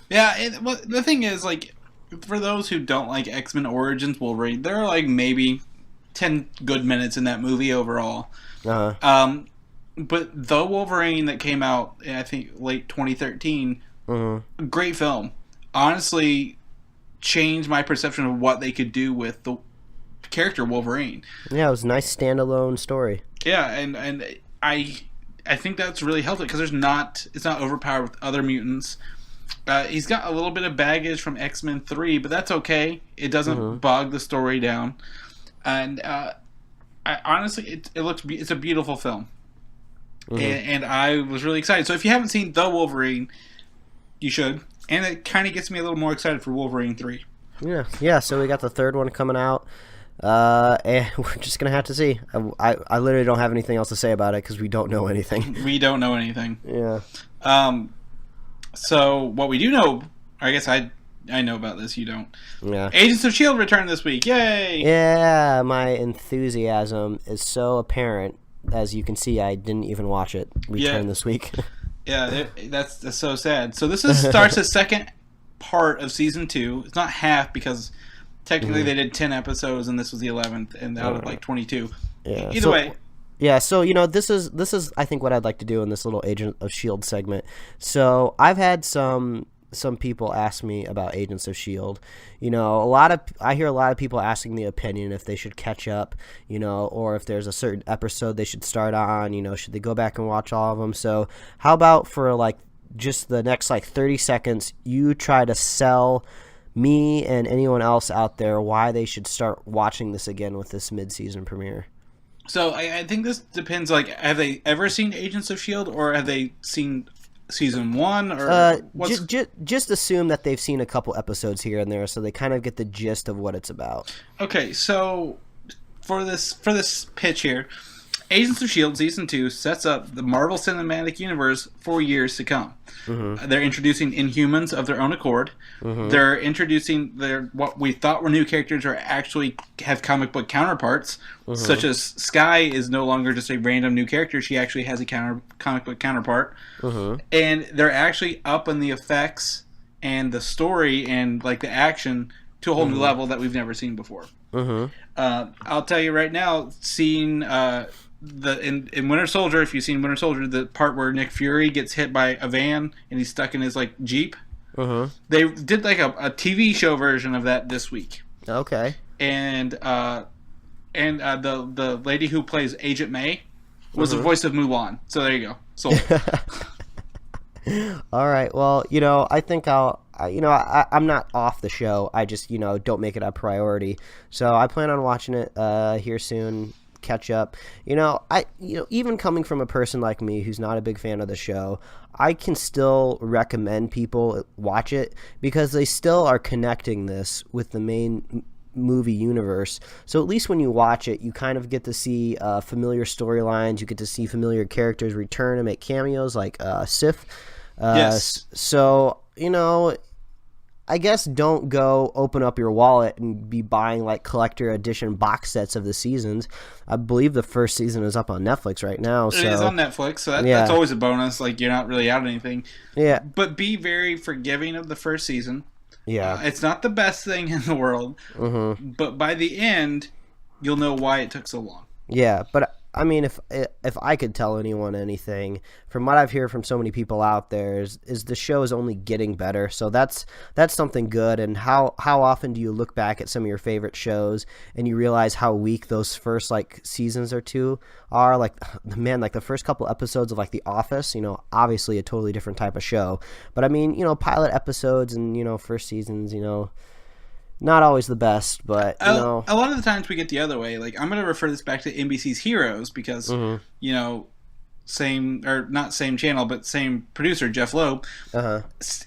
Yeah, the thing is, like, for those who don't like X-Men Origins Wolverine, there are like maybe 10 good minutes in that movie overall. But the Wolverine that came out, I think, late 2013, great film. Honestly, changed my perception of what they could do with the character Wolverine. Yeah, it was a nice standalone story. Yeah, and I think that's really helped it because it's not overpowered with other mutants. He's got a little bit of baggage from X-Men 3, but that's okay. It doesn't bog the story down. And honestly, it's a beautiful film. And I was really excited. So if you haven't seen The Wolverine, you should. And it kind of gets me a little more excited for Wolverine 3. Yeah. So we got the third one coming out. And we're just going to have to see. I literally don't have anything else to say about it because we don't know anything. We don't know anything. Yeah. So what we do know, I guess I know about this, you don't. Yeah. Agents of S.H.I.E.L.D. returned this week. Yay! Yeah, my enthusiasm is so apparent. As you can see, I didn't even watch it return this week. Yeah, that's so sad. So this starts the second part of season 2. It's not half because technically they did 10 episodes and this was the 11th and out of like 22. Yeah. Either way. Yeah, so this is I think what I'd like to do in this little Agent of S.H.I.E.L.D. segment. So I've had some people ask me about Agents of S.H.I.E.L.D. I hear a lot of people asking the opinion if they should catch up, or if there's a certain episode they should start on, should they go back and watch all of them. So how about for like just the next like 30 seconds, you try to sell me and anyone else out there why they should start watching this again with this mid-season premiere. So I think this depends, like, have they ever seen Agents of S.H.I.E.L.D. or have they seen season 1 or just assume that they've seen a couple episodes here and there, so they kind of get the gist of what it's about. Okay, so for this pitch here, Agents of S.H.I.E.L.D. Season 2 sets up the Marvel Cinematic Universe for years to come. Mm-hmm. They're introducing Inhumans of their own accord. Mm-hmm. They're introducing what we thought were new characters are actually have comic book counterparts, mm-hmm. such as Skye is no longer just a random new character. She actually has a comic book counterpart. Mm-hmm. And they're actually upping the effects and the story and like the action to a whole new level that we've never seen before. Mm-hmm. I'll tell you right now, seeing... in Winter Soldier, if you've seen Winter Soldier, the part where Nick Fury gets hit by a van and he's stuck in his like Jeep, they did like a TV show version of that this week. Okay. And the lady who plays Agent May was the voice of Mulan. So there you go. Sold. All right. Well, I think I'm not off the show. I just don't make it a priority. So I plan on watching it here soon. Catch up. Even coming from a person like me who's not a big fan of the show, I can still recommend people watch it because they still are connecting this with the main movie universe. So at least when you watch it, you kind of get to see familiar storylines. You get to see familiar characters return and make cameos like Sif. Yes. So, I guess don't go open up your wallet and be buying like collector edition box sets of the seasons. I believe the first season is up on Netflix right now. It is on Netflix, so that's always a bonus. Like you're not really out anything. Yeah. But be very forgiving of the first season. Yeah. It's not the best thing in the world, but by the end, you'll know why it took so long. Yeah, but I mean, if I could tell anyone anything, from what I've heard from so many people out there, is the show is only getting better. So that's something good. And how often do you look back at some of your favorite shows and you realize how weak those first like seasons or two are? Like, man, like the first couple episodes of like The Office, obviously a totally different type of show. But I mean, pilot episodes and first seasons, not always the best, but a lot of the times we get the other way. Like I'm going to refer this back to NBC's Heroes because same or not same channel, but same producer Jeff Loeb.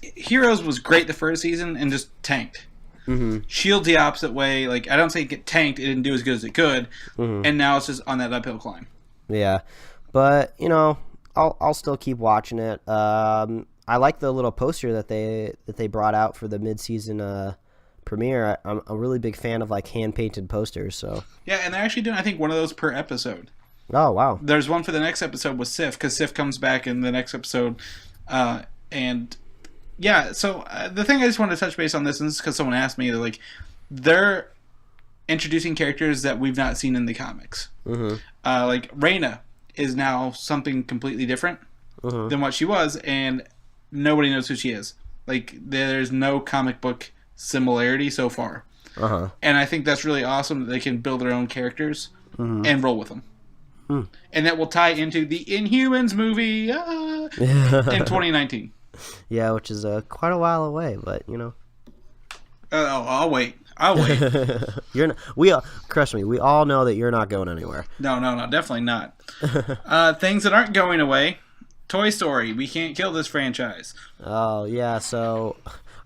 Heroes was great the first season and just tanked. Shield's the opposite way. Like I don't say it get tanked; it didn't do as good as it could, and now it's just on that uphill climb. Yeah, but I'll still keep watching it. I like the little poster that they brought out for the mid-season premiere. I'm a really big fan of like hand-painted posters. So yeah, and they're actually doing I think one of those per episode. Oh wow! There's one for the next episode with Sif because Sif comes back in the next episode, and yeah. So the thing I just wanted to touch base on this, and this is because someone asked me, they're introducing characters that we've not seen in the comics. Like Raina is now something completely different than what she was, and nobody knows who she is. Like there's no comic book similarity so far, and I think that's really awesome that they can build their own characters and roll with them, and that will tie into the Inhumans movie in 2019. Yeah, which is quite a while away, but I'll wait. You're not, trust me, we all know that you're not going anywhere. No, definitely not. Things that aren't going away. Toy Story. We can't kill this franchise. Oh yeah, so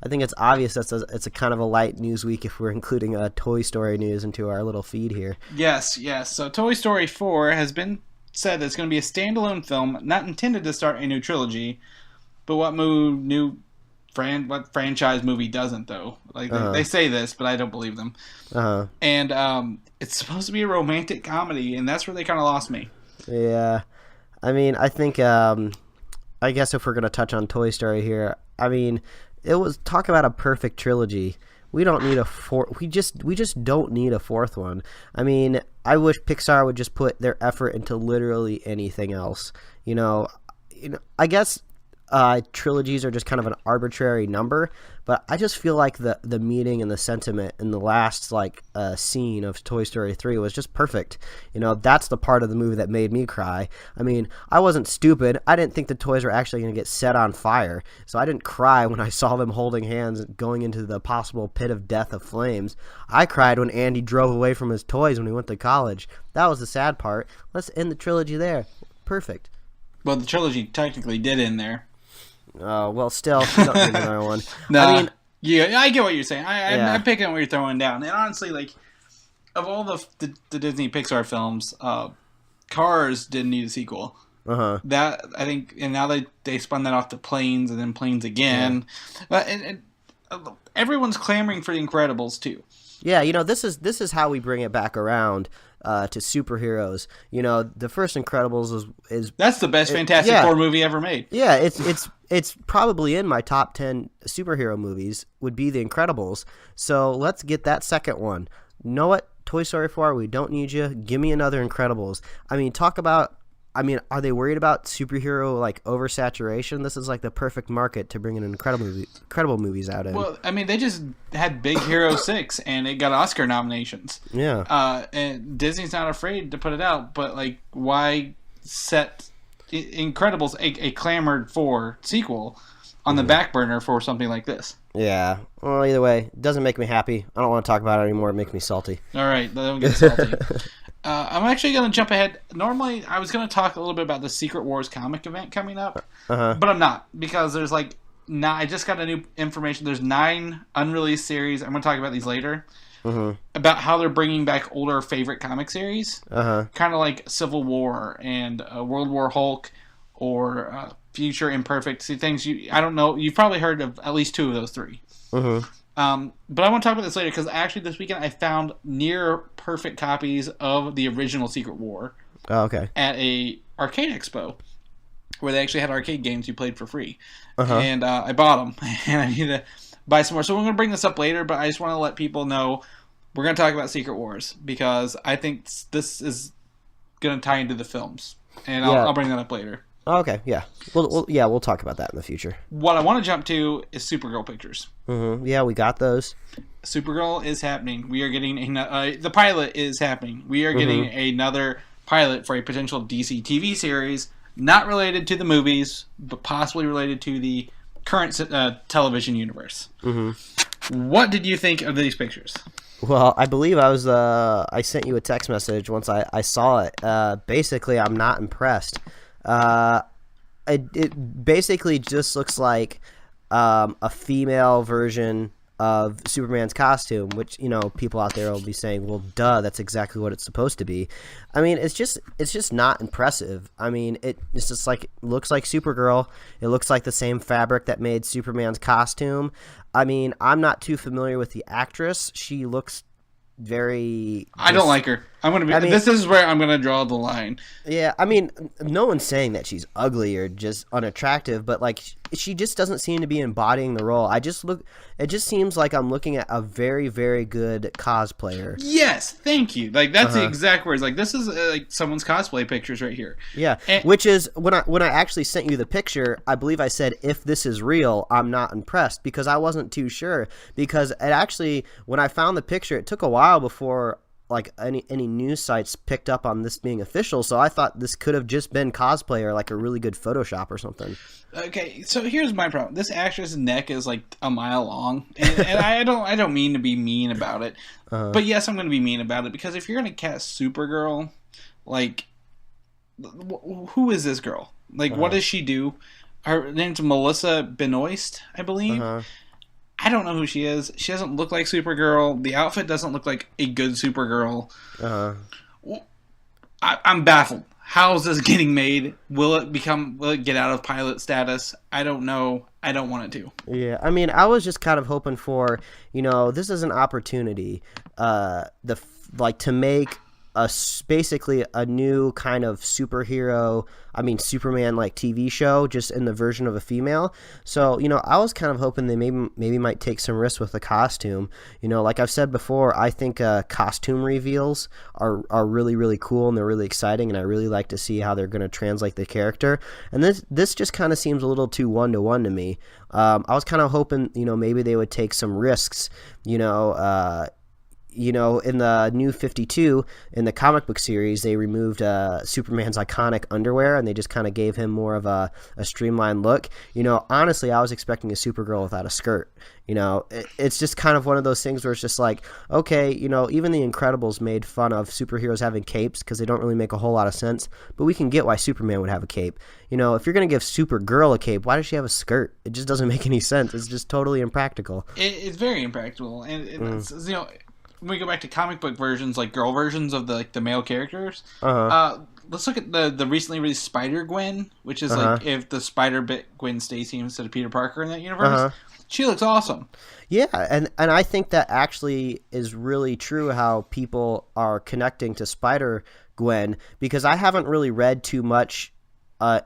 I think it's obvious it's a kind of a light news week if we're including Toy Story news into our little feed here. Yes. So Toy Story 4 has been said that it's going to be a standalone film, not intended to start a new trilogy. But what franchise movie doesn't though? Like they say this, but I don't believe them. And it's supposed to be a romantic comedy, and that's where they kind of lost me. Yeah. I mean, I think, I guess if we're going to touch on Toy Story here, I mean, it was talk about a perfect trilogy. We don't need we just don't need a fourth one. I mean, I wish Pixar would just put their effort into literally anything else. I guess trilogies are just kind of an arbitrary number, but I just feel like the meaning and the sentiment in the last scene of Toy Story 3 was just perfect. That's the part of the movie that made me cry. I mean, I wasn't stupid. I didn't think the toys were actually going to get set on fire, so I didn't cry when I saw them holding hands going into the possible pit of death of flames. I cried when Andy drove away from his toys when he went to college. That was the sad part. Let's end the trilogy there. Perfect. Well, the trilogy technically did end there. Well, still, you don't need another one. Nah, I mean, yeah, I get what you're saying. Yeah. I'm picking what you're throwing down. And honestly, like, of all the Disney Pixar films, Cars didn't need a sequel. That, I think, and now they spun that off to Planes and then Planes again. And everyone's clamoring for The Incredibles too. Yeah, this is how we bring it back around to superheroes. The first Incredibles is that's the best Fantastic Four movie ever made. Yeah, it's probably in my top 10 superhero movies would be The Incredibles. So let's get that second one. You know what? Toy Story 4, we don't need you. Give me another Incredibles. I mean, are they worried about superhero like oversaturation? This is like the perfect market to bring an incredible movies out in. Well, I mean, they just had Big Hero 6 and it got Oscar nominations. Yeah. And Disney's not afraid to put it out, but like, why set Incredibles a clamored for sequel on the back burner for something like this? Yeah. Well, either way, it doesn't make me happy. I don't want to talk about it anymore. It makes me salty. All right, don't get salty. I'm actually going to jump ahead. Normally, I was going to talk a little bit about the Secret Wars comic event coming up, but I'm not, because there's I just got a new information. There's 9 unreleased series. I'm going to talk about these later, about how they're bringing back older favorite comic series, kind of like Civil War and World War Hulk or Future Imperfect. See, things I don't know. You've probably heard of at least 2 of those 3. But I want to talk about this later because actually this weekend I found near perfect copies of the original Secret War. Oh, okay. At a arcade expo where they actually had arcade games you played for free, and I bought them and I need to buy some more. So we're going to bring this up later, but I just want to let people know we're going to talk about Secret Wars because I think this is going to tie into the films, and I'll bring that up later. Okay, yeah. We'll talk about that in the future. What I want to jump to is Supergirl pictures. Yeah, we got those. Supergirl is happening. We are getting the pilot is happening. We are getting another pilot for a potential DC TV series, not related to the movies, but possibly related to the current television universe. What did you think of these pictures? Well, I believe I sent you a text message once I saw it. Basically, I'm not impressed. It basically just looks like a female version of Superman's costume, which people out there will be saying, "Well, duh, that's exactly what it's supposed to be." I mean, it's just not impressive. I mean, it's just like it looks like Supergirl. It looks like the same fabric that made Superman's costume. I mean, I'm not too familiar with the actress. She looks very. I don't like her. This is where I'm gonna draw the line. Yeah, I mean, no one's saying that she's ugly or just unattractive, but like she just doesn't seem to be embodying the role. It just seems like I'm looking at a very, very good cosplayer. Yes, thank you. Like that's the exact words. Like this is like someone's cosplay pictures right here. Yeah, which is when I actually sent you the picture, I believe I said if this is real, I'm not impressed because I wasn't too sure because it actually when I found the picture, it took a while before like any news sites picked up on this being official, so I thought this could have just been cosplay or like a really good Photoshop or something. Okay, so here's my problem. This actress's neck is like a mile long, and I don't mean to be mean about it, but yes, I'm going to be mean about it because if you're going to cast Supergirl, like, who is this girl? Like, what does she do? Her name's Melissa Benoist, I believe. I don't know who she is. She doesn't look like Supergirl. The outfit doesn't look like a good Supergirl. I'm baffled. How is this getting made? Will it get out of pilot status? I don't know. I don't want it to. Yeah, I mean, I was just kind of hoping for, this is an opportunity, to make basically a new kind of superhero, Superman like TV show, just in the version of a female. So, I was kind of hoping they maybe might take some risks with the costume. Like I've said before, I think costume reveals are really, really cool and they're really exciting, and I really like to see how they're going to translate the character. And this just kind of seems a little too one-to-one to me. I was kind of hoping, maybe they would take some risks, in the New 52, in the comic book series, they removed Superman's iconic underwear, and they just kind of gave him more of a streamlined look. Honestly, I was expecting a Supergirl without a skirt. It's just kind of one of those things where it's just like, okay, even the Incredibles made fun of superheroes having capes because they don't really make a whole lot of sense, but we can get why Superman would have a cape. If you're going to give Supergirl a cape, why does she have a skirt? It just doesn't make any sense. It's just totally impractical. It's very impractical, and it's, when we go back to comic book versions, like girl versions of the male characters, let's look at the recently released Spider-Gwen, which is like if the Spider bit Gwen Stacy instead of Peter Parker in that universe. She looks awesome. Yeah, and I think that actually is really true how people are connecting to Spider-Gwen, because I haven't really read too much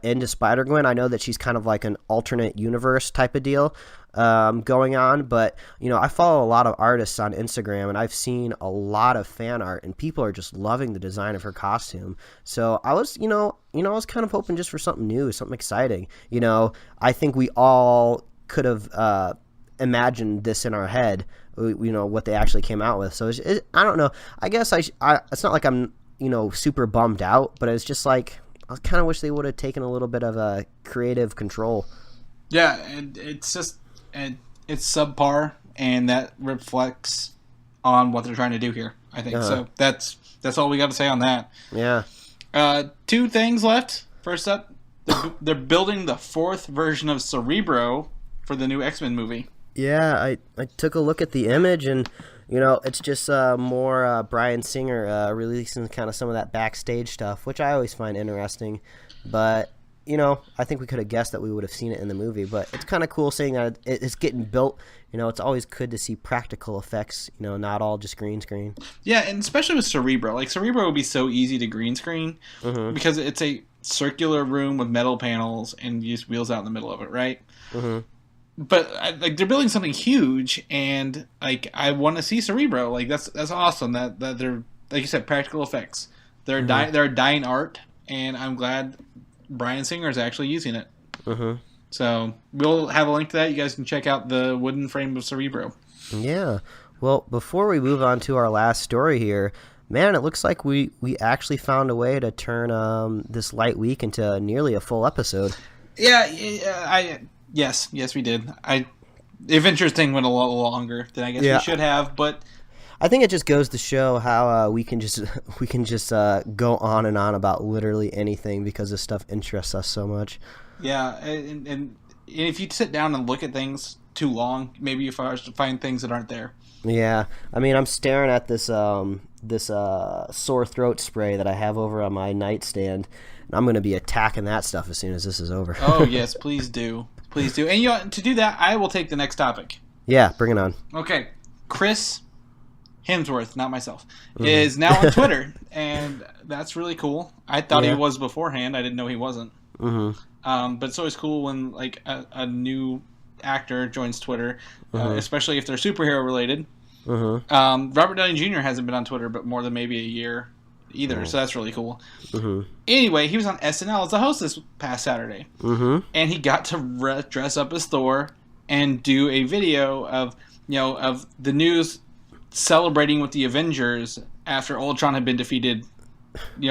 into Spider-Gwen. I know that she's kind of like an alternate universe type of deal going on, but I follow a lot of artists on Instagram, and I've seen a lot of fan art, and people are just loving the design of her costume. So I was I was kind of hoping just for something new, something exciting. I think we all could have imagined this in our head, what they actually came out with. So I don't know. I guess it's not like I'm super bummed out, but it's just like I kind of wish they would have taken a little bit of a creative control. Yeah, and it's just it's subpar, and that reflects on what they're trying to do here, I think. So that's all we got to say on that. Yeah. 2 things left. First up, they're building the 4th version of Cerebro for the new X-Men movie. Yeah, I took a look at the image, and it's just more Bryan Singer releasing kind of some of that backstage stuff, which I always find interesting. But I think we could have guessed that we would have seen it in the movie, but it's kind of cool seeing that it's getting built. It's always good to see practical effects, not all just green screen. Yeah, and especially with Cerebro. Like, Cerebro would be so easy to green screen because it's a circular room with metal panels and you just wheels out in the middle of it, right? But they're building something huge, and I want to see Cerebro. Like, that's awesome that they're, like you said, practical effects. They're a dying art, and I'm glad Bryan Singer is actually using it. So we'll have a link to that. You guys can check out the wooden frame of Cerebro. Yeah. Well, before we move on to our last story here, man, it looks like we actually found a way to turn this light week into nearly a full episode. Yeah, yes, we did. The Avengers thing went a lot longer than I guess we should have, but I think it just goes to show how we can just go on and on about literally anything because this stuff interests us so much. Yeah, and if you sit down and look at things too long, maybe you find things that aren't there. Yeah, I mean, I'm staring at this sore throat spray that I have over on my nightstand, and I'm going to be attacking that stuff as soon as this is over. Oh yes, please do. Please do. And to do that, I will take the next topic. Yeah, bring it on. Okay. Chris Hemsworth, not myself, is now on Twitter, and that's really cool. I thought he was beforehand. I didn't know he wasn't. But it's always cool when like a new actor joins Twitter, especially if they're superhero related. Robert Downey Jr. hasn't been on Twitter but more than maybe a year either, so that's really cool. Anyway, he was on SNL as a host this past Saturday, and he got to dress up as Thor and do a video of the news celebrating with the Avengers after Ultron had been defeated,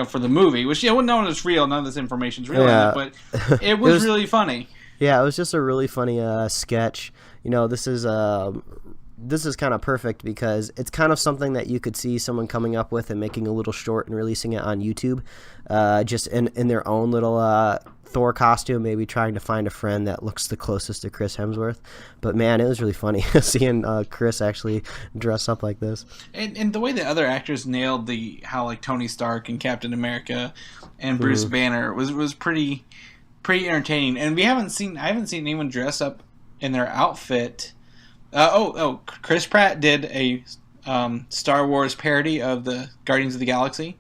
for the movie, which no one is real, none of this information is real, but it was really funny. Yeah, it was just a really funny sketch. This is kind of perfect because it's kind of something that you could see someone coming up with and making a little short and releasing it on YouTube, just in their own little Thor costume, maybe trying to find a friend that looks the closest to Chris Hemsworth. But man, it was really funny seeing Chris actually dress up like this. And the way the other actors nailed how like Tony Stark and Captain America and Bruce Banner was pretty entertaining. And I haven't seen anyone dress up in their outfit. Chris Pratt did a Star Wars parody of the Guardians of the Galaxy.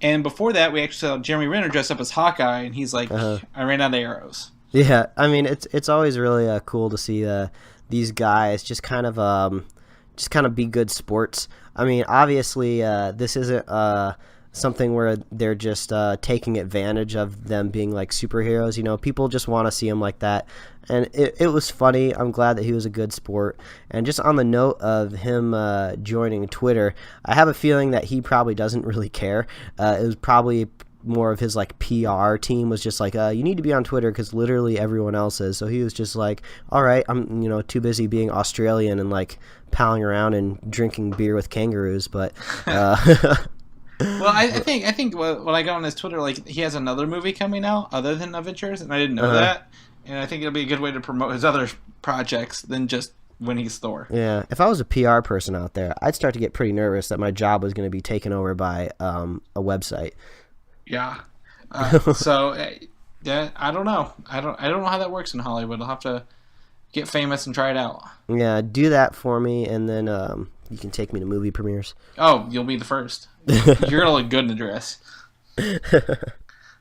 And before that, we actually saw Jeremy Renner dress up as Hawkeye, and he's like, I ran out of arrows. Yeah, I mean, it's always really cool to see these guys just kind of be good sports. I mean, obviously, this isn't something where they're just taking advantage of them being like superheroes. You know, people just want to see him like that. And it was funny. I'm glad that he was a good sport. And just on the note of him joining Twitter, I have a feeling that he probably doesn't really care. It was probably more of his like PR team was just like, you need to be on Twitter because literally everyone else is. So he was just like, all right, I'm too busy being Australian and like palling around and drinking beer with kangaroos. But well, I think when I go on his Twitter, like he has another movie coming out other than Avengers, and I didn't know that. And I think it'll be a good way to promote his other projects than just when he's Thor. Yeah, if I was a PR person out there, I'd start to get pretty nervous that my job was going to be taken over by a website. Yeah. So, yeah, I don't know. I don't know how that works in Hollywood. I'll have to get famous and try it out. Yeah, do that for me, and then you can take me to movie premieres. Oh, you'll be the first. You're gonna look good in a dress.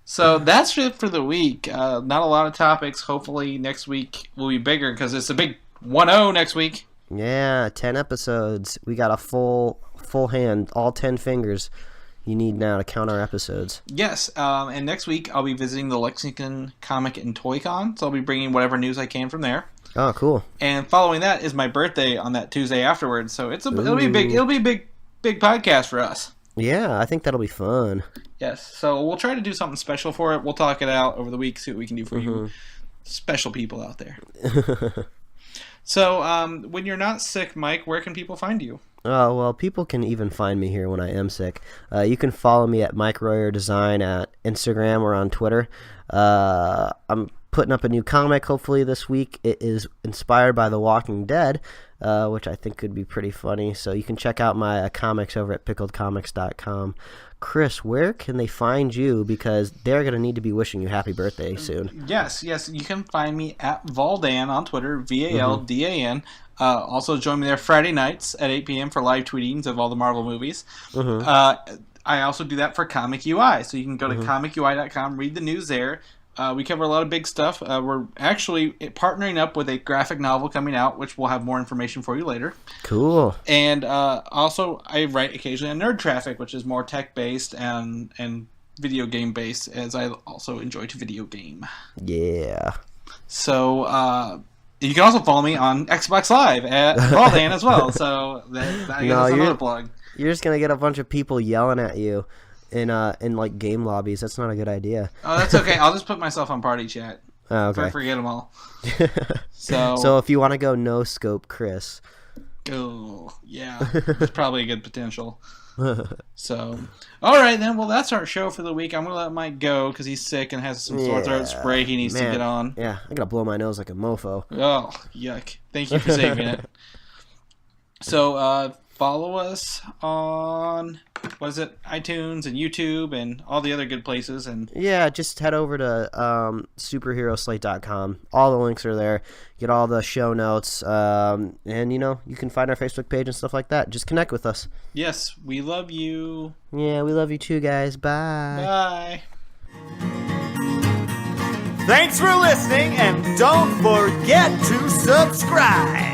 So that's it for the week. Not a lot of topics. Hopefully next week will be bigger because it's a big 1-0 next week. Yeah, 10 episodes. We got a full hand, all 10 fingers you need now to count our episodes. Yes, and next week I'll be visiting the Lexington Comic and Toy Con, so I'll be bringing whatever news I can from there. Oh, cool. And following that is my birthday on that Tuesday afterwards, so it'll be a big podcast for us. Yeah, I think that'll be fun. Yes, so we'll try to do something special for it. We'll talk it out over the week, see what we can do for you special people out there. So, when you're not sick, Mike, where can people find you? Oh, well, people can even find me here when I am sick. You can follow me at Mike Royer Design at Instagram or on Twitter. I'm putting up a new comic hopefully this week. It is inspired by The Walking Dead, which I think could be pretty funny. So you can check out my comics over at pickledcomics.com. Chris, where can they find you? Because they're going to need to be wishing you happy birthday soon. Yes. You can find me at Valdan on Twitter, VALDAN. Also join me there Friday nights at 8 p.m. for live tweetings of all the Marvel movies. I also do that for ComicUI, so you can go to comicui.com, read the news there. We cover a lot of big stuff. We're actually partnering up with a graphic novel coming out, which we'll have more information for you later. Cool. And also, I write occasionally on NerdTraffic, which is more tech-based and video game-based, as I also enjoy to video game. Yeah. So, you can also follow me on Xbox Live at Valdan as well. So, that's another plug. You're just going to get a bunch of people yelling at you in like game lobbies. That's not a good idea. Oh, that's okay. I'll just put myself on party chat. Oh, okay. Forget them all. So if you want to go no scope Chris. Oh, yeah. There's probably a good potential. So, all right then. Well, that's our show for the week. I'm going to let Mike go because he's sick and has some sore throat spray he needs to get on. Yeah, I got to blow my nose like a mofo. Oh, yuck. Thank you for saving it. So, follow us on, iTunes and YouTube and all the other good places. And yeah, just head over to superheroslate.com. All the links are there. Get all the show notes. And, you can find our Facebook page and stuff like that. Just connect with us. Yes, we love you. Yeah, we love you too, guys. Bye. Bye. Thanks for listening, and don't forget to subscribe.